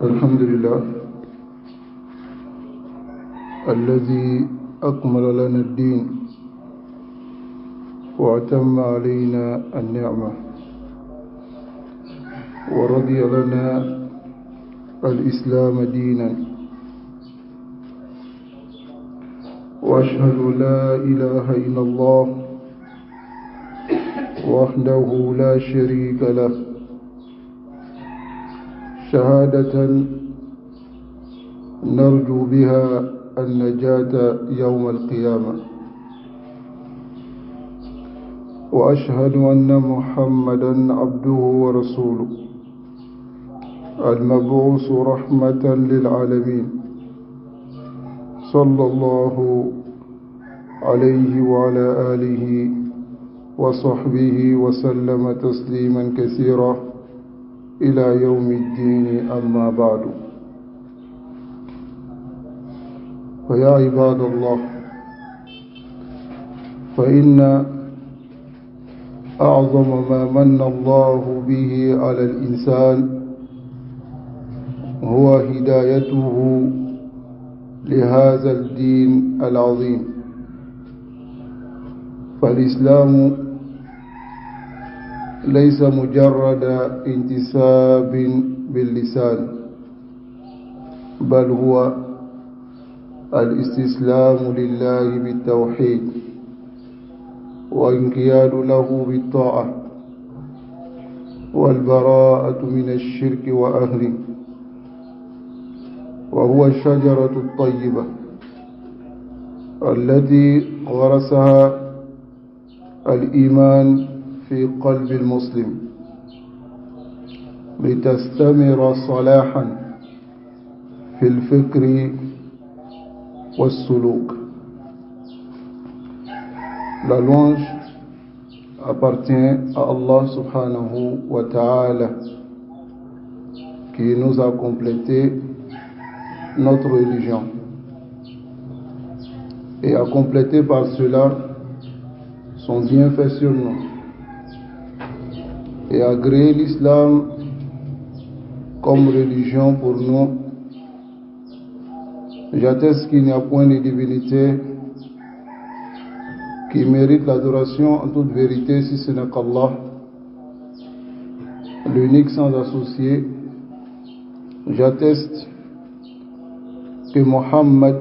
الحمد لله الذي أكمل لنا الدين وأتم علينا النعمة ورضي لنا الإسلام دينا وأشهد لا إله إلا الله وحده لا شريك له شهادة نرجو بها النجاة يوم القيامة وأشهد أن محمدا عبده ورسوله المبعوث رحمة للعالمين صلى الله عليه وعلى آله وصحبه وسلم تسليما كثيرا إلى يوم الدين. أما بعد، فيا عباد الله، فإن أعظم ما من الله به على الإنسان هو هدايته لهذا الدين العظيم. فالإسلام ليس مجرد انتساب باللسان، بل هو الاستسلام لله بالتوحيد وانقياد له بالطاعة والبراءة من الشرك وأهله، وهو الشجرة الطيبة التي غرسها الإيمان في قلب المسلم لتستمر صلاحا في الفكر والسلوك. La louange appartient à Allah subhanahu wa ta'ala qui nous a complété notre religion et a complété par cela son bienfait sur nous et a créé l'islam comme religion pour nous. J'atteste qu'il n'y a point de divinité qui mérite l'adoration en toute vérité si ce n'est qu'Allah, l'unique sans associé. J'atteste que Muhammad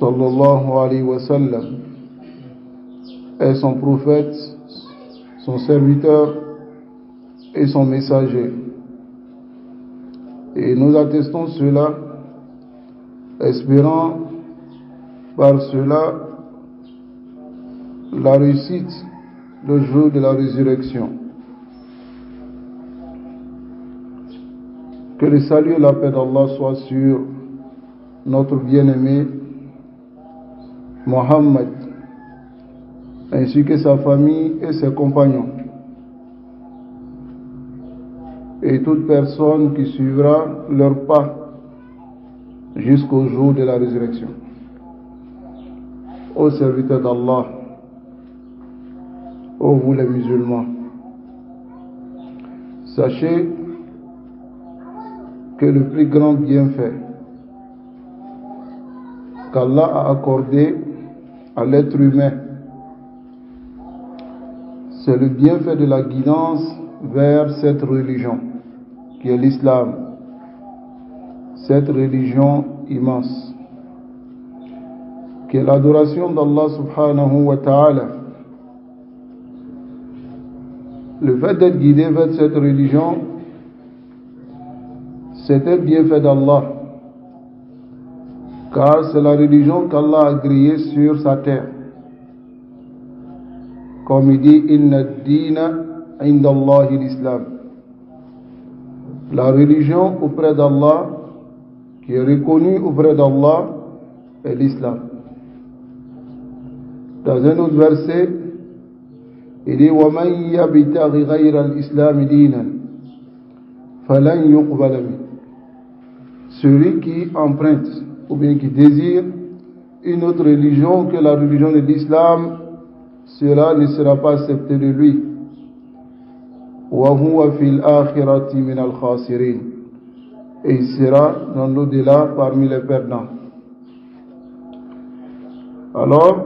sallallahu alayhi wa sallam est son prophète, son serviteur et son messager. Et nous attestons cela, espérant par cela la réussite le jour de la résurrection. Que le salut et la paix d'Allah soient sur notre bien-aimé Muhammad, ainsi que sa famille et ses compagnons, et toute personne qui suivra leurs pas jusqu'au jour de la résurrection. Ô serviteurs d'Allah, ô vous les musulmans, sachez que le plus grand bienfait qu'Allah a accordé à l'être humain, c'est le bienfait de la guidance vers cette religion qui est l'islam, cette religion immense qui est l'adoration d'Allah subhanahu wa ta'ala. Le fait d'être guidé vers cette religion, c'est un bienfait d'Allah, car c'est la religion qu'Allah a créée sur sa terre. Comme il dit, Inna ad-dina inda Allahi l'islam. La religion auprès d'Allah, qui est reconnue auprès d'Allah, est l'islam. Dans un autre verset, il dit وَمَنْ يَبْتَغِ غَيْرَ الْإِسْلَامِ دِينًا فَلَنْ يُقْبَلَ مِنْهُ. Celui qui emprunte ou bien qui désire une autre religion que la religion de l'islam, cela ne sera pas accepté de lui. وَهُوَ فِي الْآخِرَةِ مِنَ الْخَاسِرِينَ. et il sera dans l'au-delà parmi les perdants. Alors,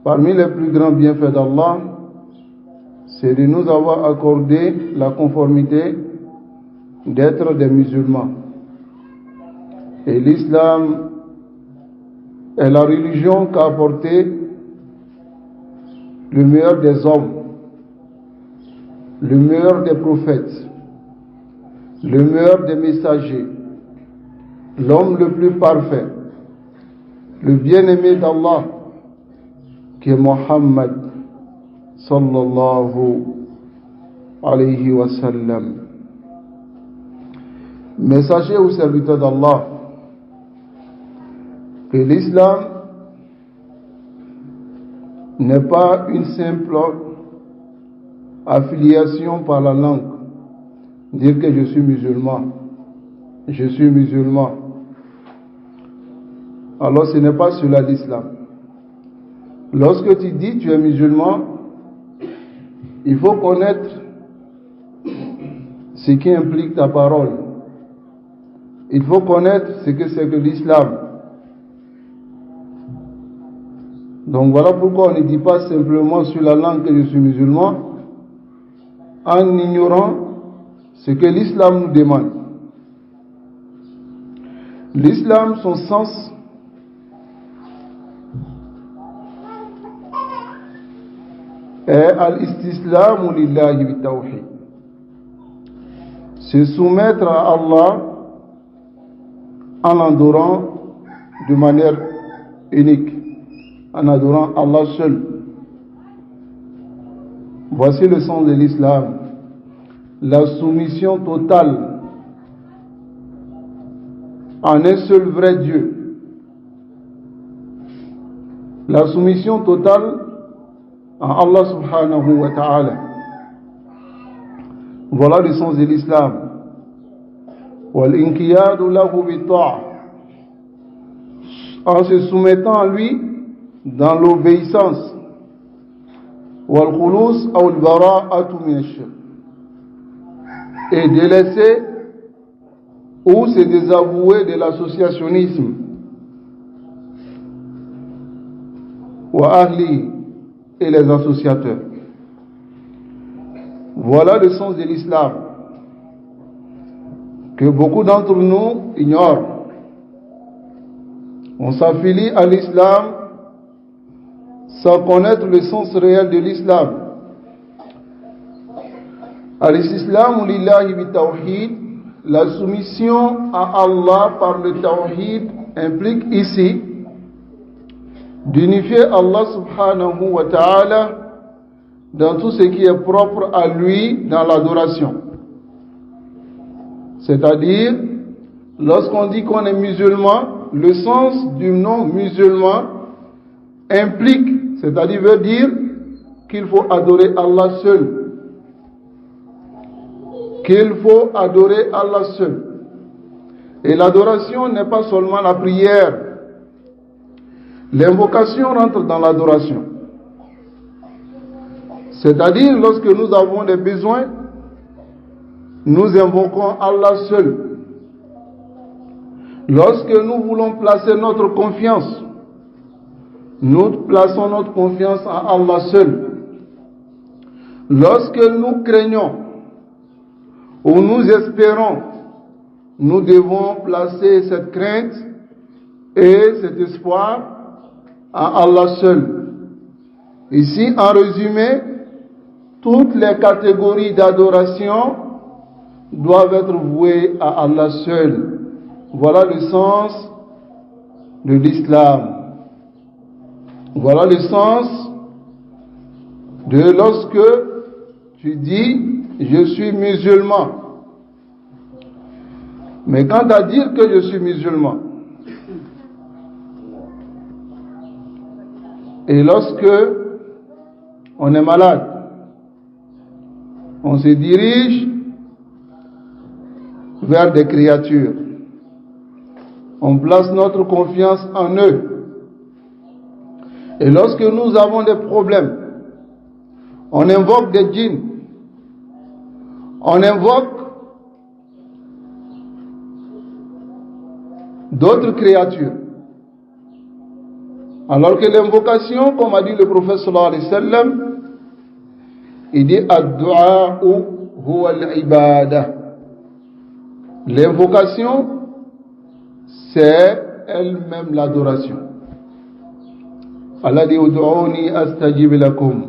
parmi les plus grands bienfaits d'Allah, c'est de nous avoir accordé la conformité d'être des musulmans. Et l'islam est la religion qu'a apporté le meilleur des hommes, le meilleur des prophètes, le meilleur des messagers, l'homme le plus parfait, le bien-aimé d'Allah, qui est Muhammad sallallahu alayhi wa sallam. Messager ou serviteur d'Allah, que l'islam n'est pas une simple affiliation par la langue, dire que je suis musulman, je suis musulman. Alors ce n'est pas cela l'islam. Lorsque tu dis tu es musulman, il faut connaître ce qui implique ta parole. Il faut connaître ce que c'est que l'islam. Donc voilà pourquoi on ne dit pas simplement sur la langue que je suis musulman, en ignorant ce que l'islam nous demande. L'islam, son sens, est al-istislamu lillahi bi-tawhid. Se soumettre à Allah en adorant de manière unique, en adorant Allah seul. Voici le sens de l'islam, la soumission totale en un seul vrai Dieu, la soumission totale à Allah subhanahu wa ta'ala. Voilà le sens de l'islam. Wal-inqiyadu lahu bi-ta'a, en se soumettant à lui dans l'obéissance. Wal-khulus aw al-bara'atu min ash-shirk, et délaisser ou se désavouer de l'associationnisme. Wa ahli, et les associateurs. Voilà le sens de l'islam que beaucoup d'entre nous ignorent. On s'affilie à l'islam sans connaître le sens réel de l'islam. Al-islamu lillahi bi-tawhid, la soumission à Allah par le tawhid implique ici d'unifier Allah subhanahu wa ta'ala dans tout ce qui est propre à lui dans l'adoration. C'est-à-dire, lorsqu'on dit qu'on est musulman, le sens du nom musulman implique, c'est-à-dire veut dire qu'il faut adorer Allah seul. Qu'il faut adorer Allah seul. Et l'adoration n'est pas seulement la prière. L'invocation rentre dans l'adoration. C'est-à-dire, lorsque nous avons des besoins, nous invoquons Allah seul. Lorsque nous voulons placer notre confiance, nous plaçons notre confiance à Allah seul. Lorsque nous craignons ou nous espérons, nous devons placer cette crainte et cet espoir à Allah seul. Ici, en résumé, toutes les catégories d'adoration doivent être vouées à Allah seul. Voilà le sens de l'islam. Voilà le sens de lorsque tu dis je suis musulman. Mais quant à dire que je suis musulman, et lorsque on est malade, on se dirige vers des créatures. On place notre confiance en eux. Et lorsque nous avons des problèmes, on invoque des djinns. On invoque d'autres créatures. Alors que l'invocation, comme a dit le prophète sallallahu alayhi wa sallam, il dit ad-du'a'u huwa al-ibada. L'invocation, c'est elle-même l'adoration. Allah dit ud'uni astajib lakum.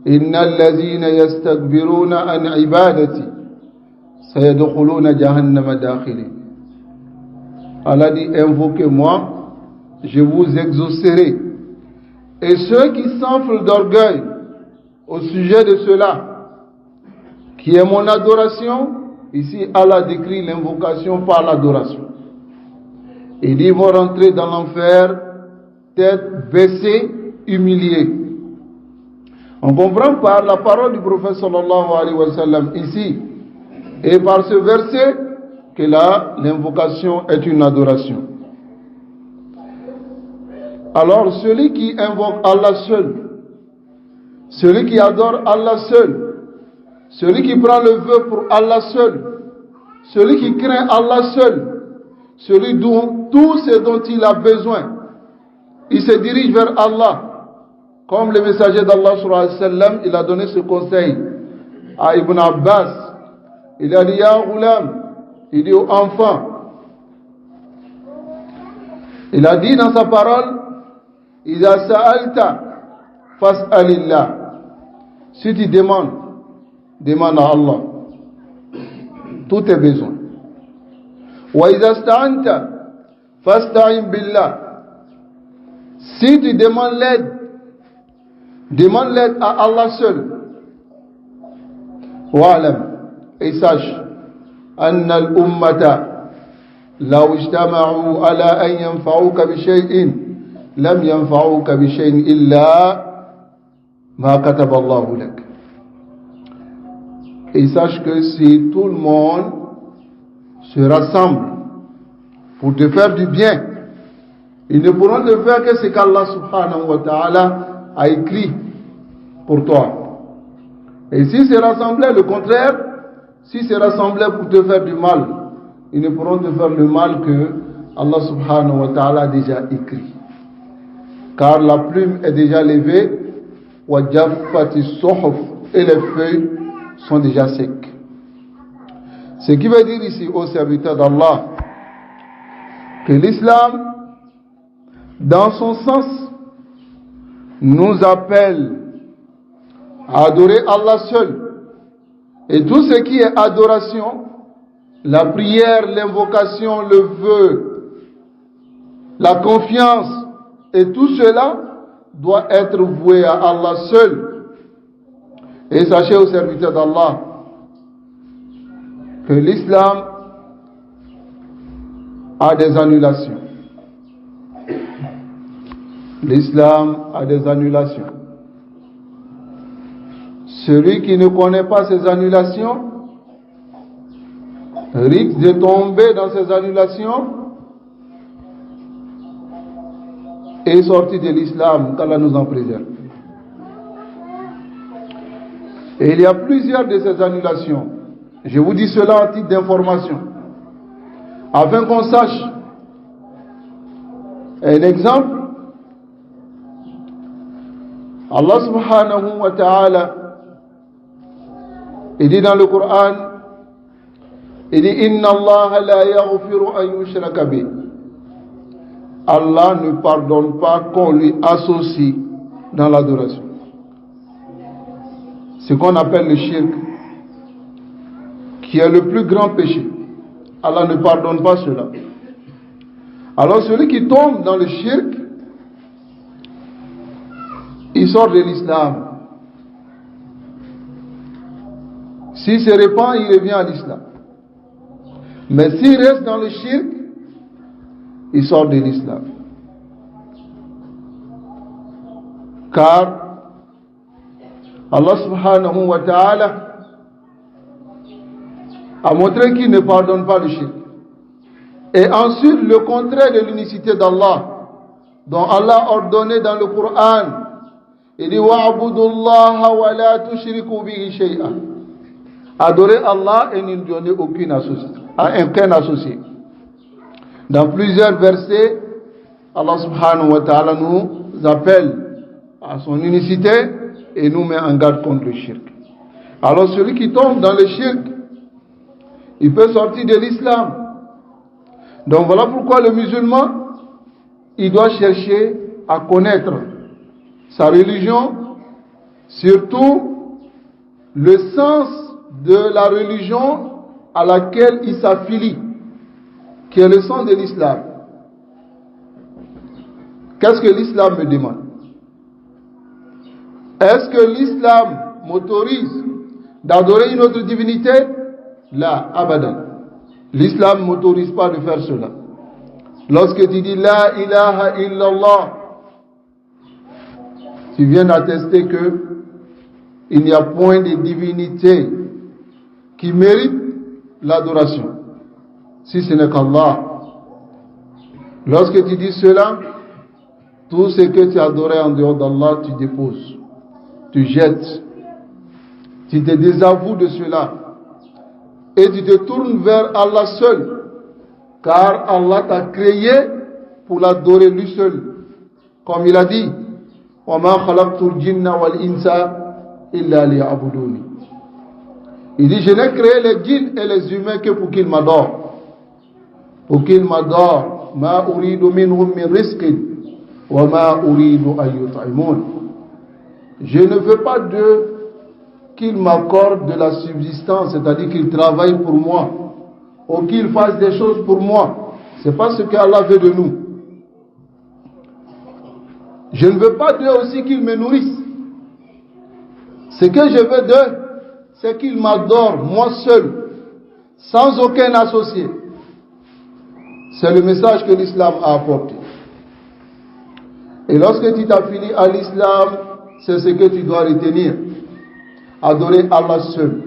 Innal lazina yastakbiruna an ibadati sayadkhuluna jahannama dakhirin. Allah dit invoquez-moi, je vous exaucerai. Et ceux qui s'enflent d'orgueil au sujet de cela, qui est mon adoration, ici Allah décrit l'invocation par l'adoration. Il dit, ils vont rentrer dans l'enfer, tête baissée, humiliée. On comprend par la parole du prophète sallallahu alayhi wa sallam ici, et par ce verset, que là, l'invocation est une adoration. Alors, celui qui invoque Allah seul, celui qui adore Allah seul, celui qui prend le vœu pour Allah seul, celui qui craint Allah seul, celui dont tout ce dont il a besoin, il se dirige vers Allah. Comme le messager d'Allah sallallahu alayhi wa sallam, il a donné ce conseil à Ibn Abbas. Il a dit, Ya Ghulam, il dit aux enfants, il a dit dans sa parole, Iza sa'alta fas'alillah. Si tu demandes, demande à Allah tous tes besoins. Wa iza sta'anta fasta'in billah. Si tu demandes l'aide, demande l'aide à Allah seul. Wa'alam, et sache, anna al-ummata law ijtama'u ala an yanfa'uka bi shay'in lam yanfa'uka bi shay'in illa ma kataba Allahu lak. Et sache que si tout le monde se rassemble pour te faire du bien, ils ne pourront te faire que ce qu'Allah subhanahu wa ta'ala a écrit pour toi. Et si c'est rassemblé, le contraire, si c'est rassemblé pour te faire du mal, ils ne pourront te faire le mal que Allah subhanahu wa ta'ala a déjà écrit. Car la plume est déjà levée, et les feuilles sont déjà secs. Ce qui veut dire ici aux serviteurs d'Allah que l'islam, dans son sens, nous appelle à adorer Allah seul. Et tout ce qui est adoration, la prière, l'invocation, le vœu, la confiance, et tout cela doit être voué à Allah seul. Et sachez aux serviteurs d'Allah que l'islam a des annulations. L'islam a des annulations. Celui qui ne connaît pas ces annulations risque de tomber dans ces annulations et sortir de l'islam, qu'Allah nous en préserve. Et il y a plusieurs de ces annulations. Je vous dis cela en titre d'information, afin qu'on sache. Un exemple, Allah subhanahu wa ta'ala, il dit dans le Coran, il dit Inna Allah la yaghfiru an yushraka bih. Allah ne pardonne pas qu'on lui associe dans l'adoration. Ce qu'on appelle le shirk, qui est le plus grand péché. Allah ne pardonne pas cela. Alors celui qui tombe dans le shirk, il sort de l'islam. S'il se répand, il revient à l'islam. Mais s'il reste dans le shirk, il sort de l'islam. Car Allah subhanahu wa ta'ala a montré qu'il ne pardonne pas le shirk. Et ensuite, le contraire de l'unicité d'Allah, dont Allah a ordonné dans le Coran, il dit wa'budullaha wa la tushriku bihi shay'an. Adorez Allah et ne lui donnez aucun associé. Dans plusieurs versets, Allah subhanahu wa ta'ala nous appelle à son unicité et nous met en garde contre le shirk. Alors celui qui tombe dans le shirk, il peut sortir de l'islam. Donc voilà pourquoi le musulman, il doit chercher à connaître sa religion, surtout le sens de la religion à laquelle il s'affilie, qui est le sens de l'islam. Qu'est-ce que l'islam me demande? Est-ce que l'islam m'autorise d'adorer une autre divinité? Là, abadan. L'islam ne m'autorise pas de faire cela. Lorsque tu dis La ilaha illallah, tu viens d'attester que il n'y a point de divinité qui mérite l'adoration, si ce n'est qu'Allah. Lorsque tu dis cela, tout ce que tu adorais en dehors d'Allah, tu déposes, tu jettes, tu te désavoues de cela et tu te tournes vers Allah seul, car Allah t'a créé pour l'adorer lui seul. Comme il a dit, وَمَا خَلَقْتُ الْجِنَّ وَالْإِنسَ إِلَّا لِيَعْبُدُونِ. Il dit, je n'ai créé les djinns et les humains que pour qu'ils m'adorent. Pour qu'ils m'adorent. مَا أُرِيدُ مِنْهُمْ مِنْ رِزْقٍ وَمَا أُرِيدُ أَنْ يُطْعِمُونَ. Je ne veux pas d'eux qu'ils m'accordent de la subsistance, c'est-à-dire qu'ils travaillent pour moi, ou qu'ils fassent des choses pour moi. Ce n'est pas ce qu'Allah veut de nous. Je ne veux pas d'eux aussi qu'ils me nourrissent. Ce que je veux d'eux, c'est qu'ils m'adorent, moi seul, sans aucun associé. C'est le message que l'islam a apporté. Et lorsque tu t'affilies à l'islam, c'est ce que tu dois retenir. Adorer Allah seul.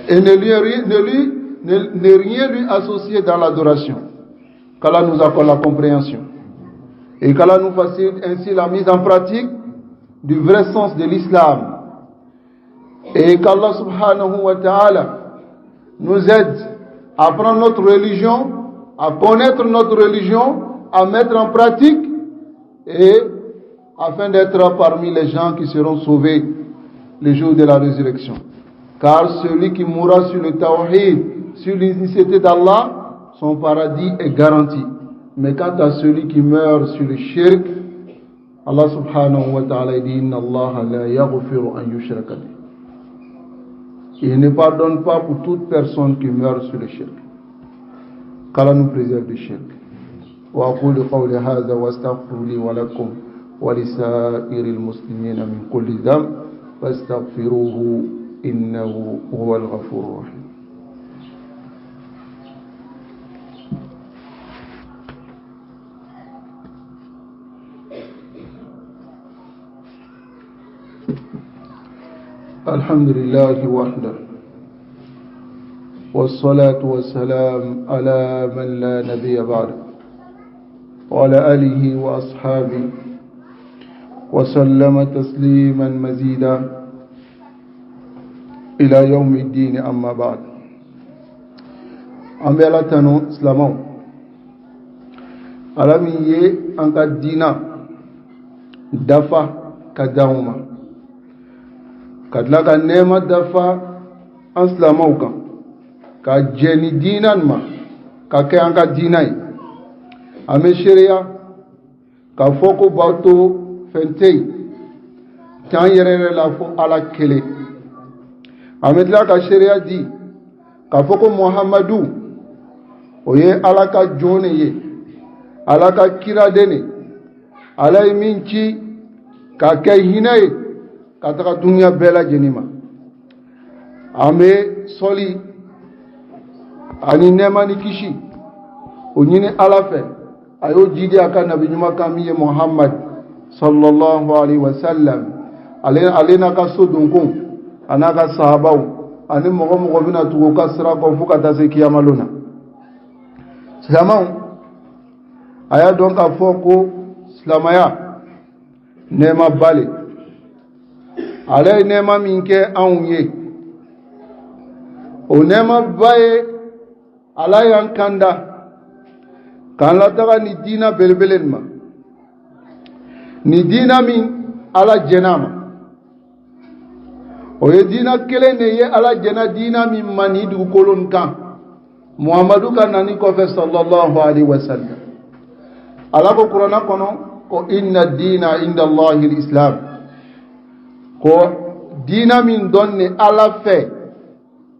Et ne rien lui associer dans l'adoration. Qu'Allah nous accorde la compréhension. Et qu'Allah nous facilite ainsi la mise en pratique du vrai sens de l'islam. Et qu'Allah subhanahu wa ta'ala nous aide à apprendre notre religion, à connaître notre religion, à mettre en pratique et afin d'être parmi les gens qui seront sauvés le jour de la résurrection. Car celui qui mourra sur le tawhid, sur l'unicité d'Allah, son paradis est garanti. Mais quant à celui qui meurt sur le shirk, Allah subhanahu wa ta'ala dit Inna Allah la yaghfiru an yushraka bihi. Il ne pardonne pas pour toute personne qui meurt sur le shirk. Qu'Allah nous préserve du shirk. Wa aqulu qawli hadha wa astaghfiru li wa lakum wa li sa'iril muslimina min kulli dhanb fastaghfiruhu innahu huwal ghafurur rahim. الحمد لله وحده والصلاة والسلام على من لا نبي بعده وعلى آله وأصحابه وسلم تسليما مزيدا إلى يوم الدين أما بعد أمبلتنا سلامو ألمي أنك الدين دفع كدوما kadla ka nema dafa an silamɛw kan ka jɛ ni diina ma ka kɛ an ka diina ye an bɛ seereya ka fɔ ko bato fɛn tɛ yen k'an yɛrɛ la fo ala kelen an bɛ tila ka seereya di ka fɔ ko muhamadu o ye ala ka jɔn de ye ala ka kiraden de ala ye min ci ka kɛ hinɛ ye ka taga dunuya bɛɛ lajɛlen ma an bɛ sɔli ani nɛɛma ni kisi o ɲini ala fɛ a y'o jidi a ka nabi ɲuman kan min ye muhammad sallallahu alaihi wa sallam ale n'a ka so donkon a n'a ka sahabaw ani mɔgɔ mɔgɔ bɛna tugu o ka sira kɔ fo ka taa se kiyamalon na silamɛw a y'a dɔn k'a fɔ ko silamɛya nɛɛma ba le ale ye nɛɛma min kɛ anw ye o nɛɛma ba ye ala y'an kanda kan la taga ni dina belbelen ma ni dina min ala jenama o ye dina kelen ne ye ala jena dina min mani dugu kolon kan muhammadu ka nani kofe sallallahu alaihi wasallam ala ko qur'ana kono ko inna dina inda allahi alislam ko dina min donne ala fe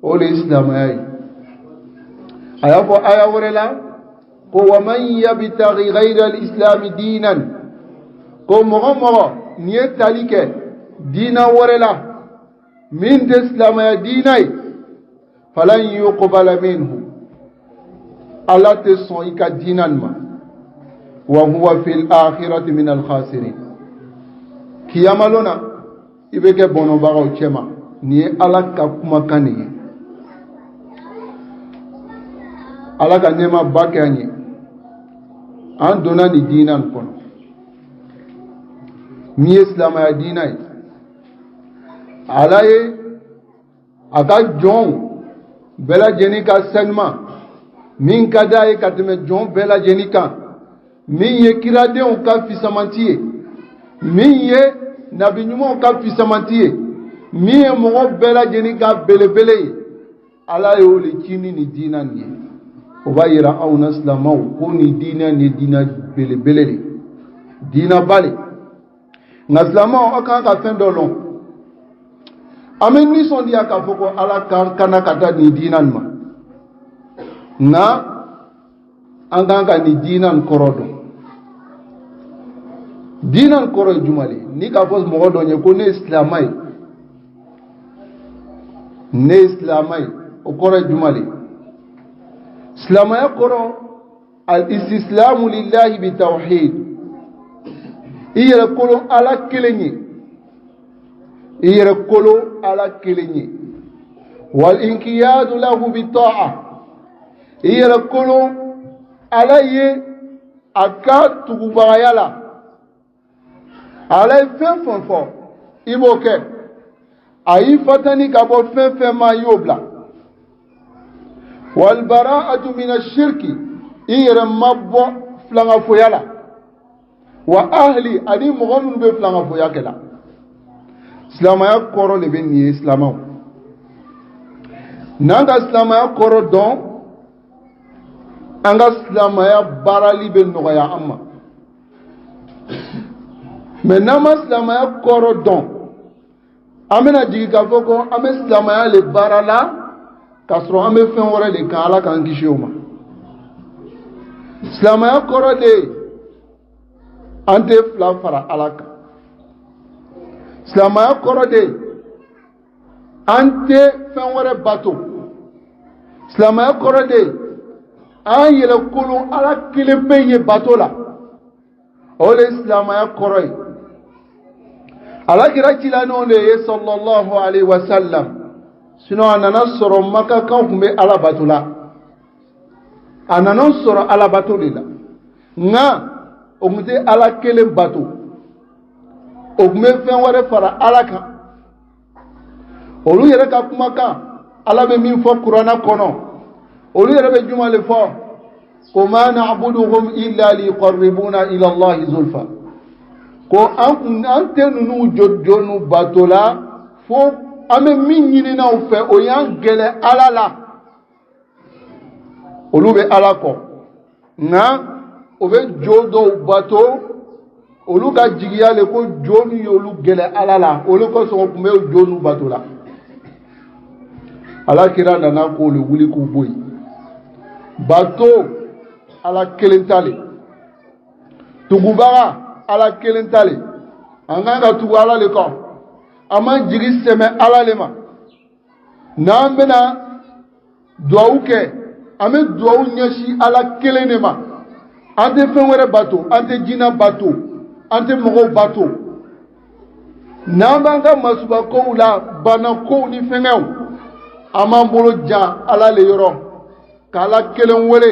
o le islam ay aya fo aya worela ko wa man yabtaghi ghayra alislam dinan ko mogo ni talike dina worela min islam ya dinai falan yuqbala minhu ala te son ika dinan ma wa huwa fil akhirati min al khasirin kiyamalona ibeke bono bagaw chema ni ala ka kuma kaniye ala ka nema bakani an dona ni dinan kono ni islam ya dinai ala ye aka jon bela jeni ka senma min ka da ye ka tɛmɛ jɔn bɛɛ lajɛlen kan min ye kiradenw ka fisamanti ye min ye nabiɲumanw ka fisamanti ye min ye mɔgɔ bɛɛ lajɛlen ka belebele ye ala ye o le cini ni diina nin ye o b'a yira aw na silamɛw ko ni diina nin ye diina belebele de diina ba le nka silamɛw aw kan ka fɛn dɔ lɔn an bɛ nisɔndiya k'a fɔ ko ala kan kana ka taa nin diina nin ma nka an kan ka nin diina nin kɔrɔ dɔn diina nin kɔrɔ ye jumɛn ye ni k'a fɔ mɔgɔ dɔ ye ko ne ye silamɛ ye ne ye silamɛ ye o kɔrɔ ye jumɛn ye silamɛya kɔrɔ al-istislamu lillahi bi tawhid i yɛrɛ kolon ala kelen ye i yɛrɛ kolon ala kelen ye wal inqiyadu lahu bi ta'a i yɛrɛ kolon ala ye a ka tugubagaya la ala ye fɛn fɛn fɔ i b'o kɛ a y'i fatani ka bɔ fɛn fɛn ma i y'o bila wal bara'atu min ash-shirki i yɛrɛ ma bɔ filangafoya la wa ahli ani mɔgɔ minnu bɛ filangafoya kɛ la silamɛya kɔrɔ de bɛ nin ye silamɛw n'an ka silamɛya kɔrɔ dɔn an ka silamɛya baarali bɛ nɔgɔya an ma mɛ n'an ma silamɛya kɔrɔ dɔn an bɛna jigin k'a fɔ ko an bɛ silamɛya le baara la k'a sɔrɔ an bɛ fɛn wɛrɛ de kan ala k'an kisi o ma silamɛya kɔrɔ de an tɛ fila fara ala kan silamɛya kɔrɔ de an tɛ fɛn wɛrɛ bato silamɛya kɔrɔ de an yɛrɛ kolon ala kelen pe ye bato la o de silamɛya kɔrɔ ye alakira cilanenw de ye sallallahu alaihi wasallam sinon a nana sɔrɔ makakan tun bɛ ala bato la a nana sɔrɔ ala bato de la nka o tun tɛ ala kelen bato o tun bɛ fɛn wɛrɛ fara ala kan olu yɛrɛ ka kumakan ala bɛ min fɔ kuranna kɔnɔ olu yɛrɛ bɛ juma le fɔ ko ma na'buduhum illa liqarribuna ila allahi zulfa ko an tɛ ninnu jɔnu bato la fo an bɛ min ɲini n'aw fɛ o y'an gɛlɛ ala la olu bɛ ala kɔ nka o bɛ jo dɔw bato olu ka jigiya le ko jonu y'olu gɛlɛ ala la olu kosɔn o tun bɛ jonu bato la ala kira nana k'olu wuli k'u bɔ yen bato ala kelen ta le tugubaga ala kelen ta le an kan ka tugu ala le kɔ an ma jigi sɛmɛ ala le ma n'an bɛna duwawu kɛ an bɛ duwawu ɲɛsin ala kelen de ma an tɛ fɛn wɛrɛ bato an tɛ jinɛ bato an tɛ mɔgɔw bato n'an b'an ka masubakow la banakow ni fɛngɛw an b'an bolo jan ala le yɔrɔ k'ala kelen wele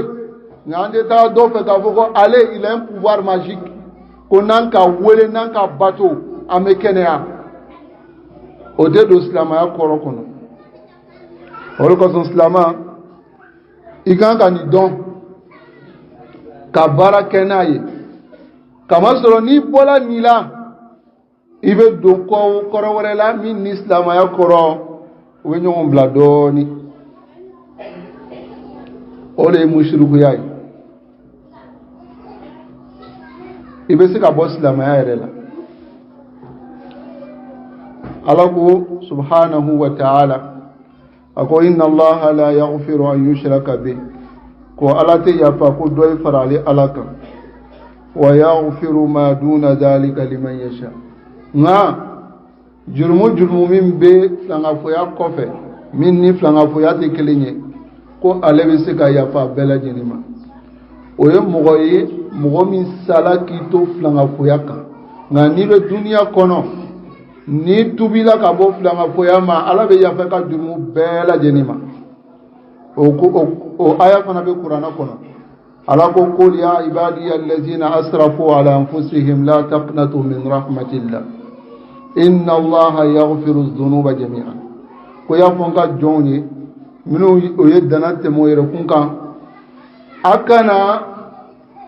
nka an tɛ taa dɔ fɛ k'a fɔ ko ale il a un pouvoir magique ko n'an ka wele n'an ka bato an bɛ kɛnɛya o tɛ don silamɛya kɔrɔ kɔnɔ o de kosɔn silamɛ i kan ka nin dɔn ka baara kɛ n'a ye kamasɔrɔ n'i bɔla nin la i bɛ don kɔrɔ wɛrɛ la min ni silamɛya kɔrɔ u bɛ ɲɔgɔn bila dɔɔni o de ye musirikuya ye i bɛ se ka bɔ silamɛya yɛrɛ la Ala ko subhanahu wa ta'ala ako inna allaha la yaghfiru an yushraka bih ko Ala tɛ yafa ko dɔ ye fara ale Ala kan wa yaghfiru ma duna dhalika liman yasha nka jurumu min bɛ filankafoya kɔfɛ min ni filankafoya tɛ kelen ye ko ale bɛ se ka yafa bɛɛ lajɛlen ma o ye mɔgɔ ye mɔgɔ min sala k'i to filankafoya kan nka n'i bɛ duniya kɔnɔ ni tubila ka bɔ filankafoya ma Ala bɛ yafa ka jurumu bɛɛ lajɛlen ma o aya fana bɛ kuranɛ kɔnɔ Ala ko qul ya ibadiya allazina asrafu ala anfusihim la taqnatu min rahmatillah inna allaha yaghfiru dhunuba jami'an ko ya fɔ n ka jɔnw ye minnu o ye dana tɛmɛ o yɛrɛ kun kan a kana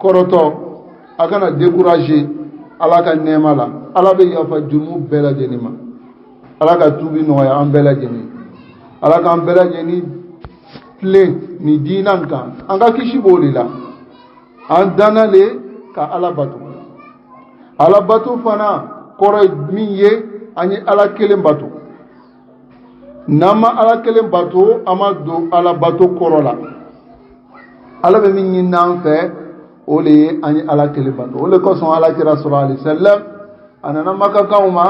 kɔrɔtɔ a kana décourager Ala ka nɛɛma la Ala bɛ yafa jurumu bɛɛ lajɛlen ma Ala ka tubi nɔgɔya an bɛɛ lajɛlen Ala k'an bɛɛ lajɛlen tilen ni diina kan an ka kisi b'o de la an danna le ka Ala bato fana kɔrɔ min ye an ye Ala kelen bato n'an ma Ala kelen bato an ma don Ala bato kɔrɔ la Ala bɛ min ɲini an fɛ o de ye an ye Ala kelen bato o de kosɔn Alakira sallallahu alaihi wasallam a nana Makakanw ma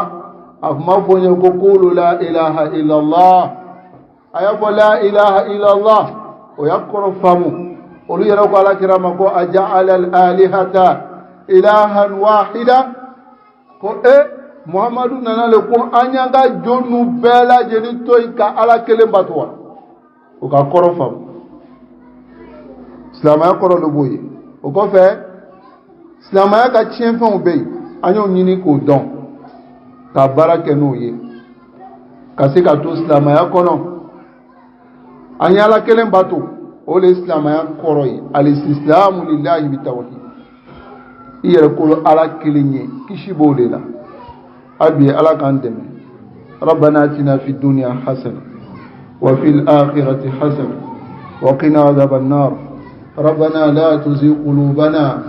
a tun b'a fɔ n ye ko qulu la ilaha illallah a y'a fɔ la ilaha illallah o y'a kɔrɔ faamu olu yɛrɛ ko Alakira ma ko aja'ala al-alihata ilahan wahida ko Muhammadu nana le ko an y'an ka jɔnnu bɛɛ lajɛlen to yen ka Ala kelen bato wa o ka kɔrɔ faamu silamɛya kɔrɔ de b'o ye o kɔfɛ silamɛya ka tiɲɛfɛnw bɛ yen an y'o ɲini k'o dɔn ka baara kɛ n'o ye ka se ka to silamɛya kɔnɔ an ye Ala kelen bato o de ye silamɛya kɔrɔ ye al-istislamu lillahi bitawhid i yɛrɛ kolo Ala kelen ye kisi b'o de la abi Ala k'an dɛmɛ rabbana atina fid dunya hasana wa fil akhirati hasana wa qina adhaban nar rabbana la tuzigh qulubana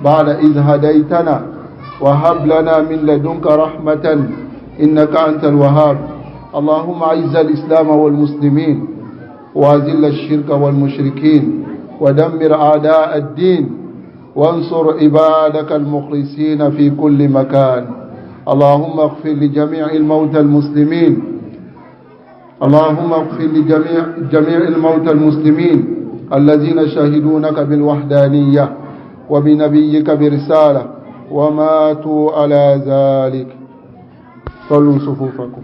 ba'da idh hadaytana wa hab lana min ladunka rahmatan innaka antal wahhab allahumma a'izz al-islam wal muslimin وأذل الشرك والمشركين ودمر أعداء الدين وانصر عبادك المخلصين في كل مكان اللهم اغفر لجميع الموتى المسلمين اللهم اغفر لجميع الموتى المسلمين الذين شهدونك بالوحدانية وبنبيك برسالة وماتوا على ذلك صلوا صفوفكم